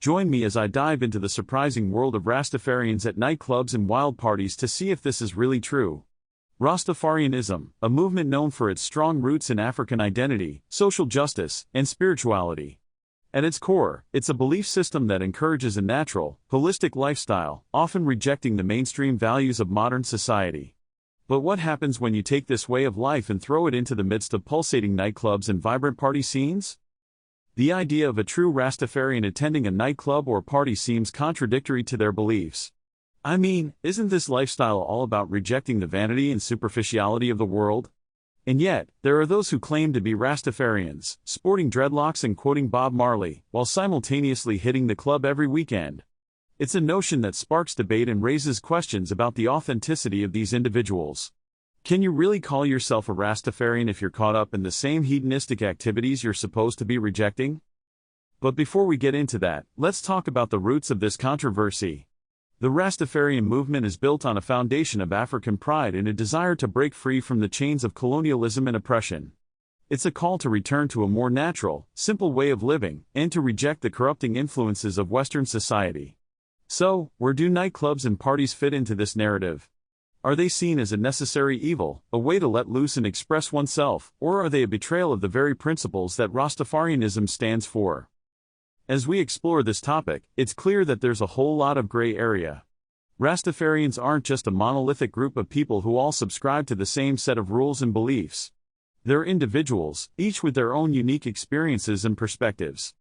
Join me as I dive into the surprising world of Rastafarians at nightclubs and wild parties to see if this is really true. Rastafarianism, a movement known for its strong roots in African identity, social justice, and spirituality. At its core, it's a belief system that encourages a natural, holistic lifestyle, often rejecting the mainstream values of modern society. But what happens when you take this way of life and throw it into the midst of pulsating nightclubs and vibrant party scenes? The idea of a true Rastafarian attending a nightclub or party seems contradictory to their beliefs. I mean, isn't this lifestyle all about rejecting the vanity and superficiality of the world? And yet, there are those who claim to be Rastafarians, sporting dreadlocks and quoting Bob Marley, while simultaneously hitting the club every weekend. It's a notion that sparks debate and raises questions about the authenticity of these individuals. Can you really call yourself a Rastafarian if you're caught up in the same hedonistic activities you're supposed to be rejecting? But before we get into that, let's talk about the roots of this controversy. The Rastafarian movement is built on a foundation of African pride and a desire to break free from the chains of colonialism and oppression. It's a call to return to a more natural, simple way of living, and to reject the corrupting influences of Western society. So, where do nightclubs and parties fit into this narrative? Are they seen as a necessary evil, a way to let loose and express oneself, or are they a betrayal of the very principles that Rastafarianism stands for? As we explore this topic, it's clear that there's a whole lot of gray area. Rastafarians aren't just a monolithic group of people who all subscribe to the same set of rules and beliefs. They're individuals, each with their own unique experiences and perspectives.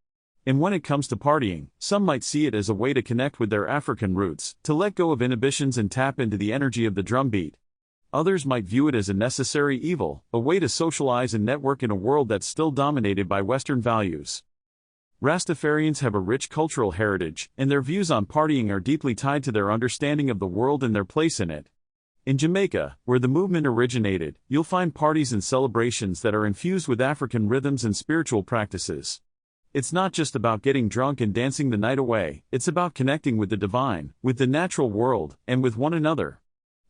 And when it comes to partying, some might see it as a way to connect with their African roots, to let go of inhibitions and tap into the energy of the drumbeat. Others might view it as a necessary evil, a way to socialize and network in a world that's still dominated by Western values. Rastafarians have a rich cultural heritage, and their views on partying are deeply tied to their understanding of the world and their place in it. In Jamaica, where the movement originated, you'll find parties and celebrations that are infused with African rhythms and spiritual practices. It's not just about getting drunk and dancing the night away, it's about connecting with the divine, with the natural world, and with one another.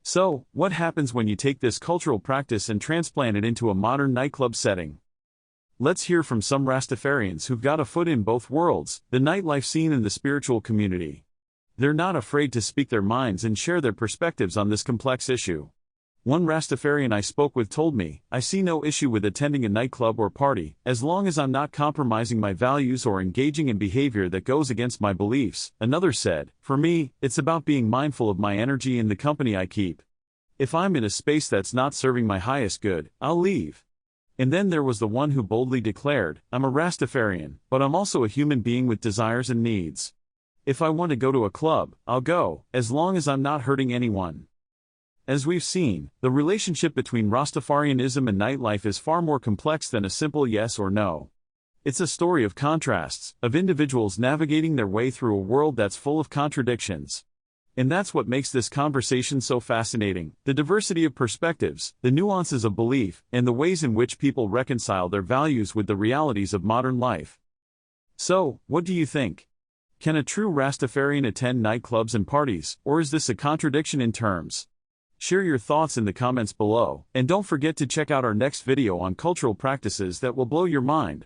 So, what happens when you take this cultural practice and transplant it into a modern nightclub setting? Let's hear from some Rastafarians who've got a foot in both worlds, the nightlife scene and the spiritual community. They're not afraid to speak their minds and share their perspectives on this complex issue. One Rastafarian I spoke with told me, "I see no issue with attending a nightclub or party, as long as I'm not compromising my values or engaging in behavior that goes against my beliefs." Another said, "For me, it's about being mindful of my energy and the company I keep. If I'm in a space that's not serving my highest good, I'll leave." And then there was the one who boldly declared, "I'm a Rastafarian, but I'm also a human being with desires and needs. If I want to go to a club, I'll go, as long as I'm not hurting anyone." As we've seen, the relationship between Rastafarianism and nightlife is far more complex than a simple yes or no. It's a story of contrasts, of individuals navigating their way through a world that's full of contradictions. And that's what makes this conversation so fascinating, the diversity of perspectives, the nuances of belief, and the ways in which people reconcile their values with the realities of modern life. So, what do you think? Can a true Rastafarian attend nightclubs and parties, or is this a contradiction in terms? Share your thoughts in the comments below, and don't forget to check out our next video on cultural practices that will blow your mind.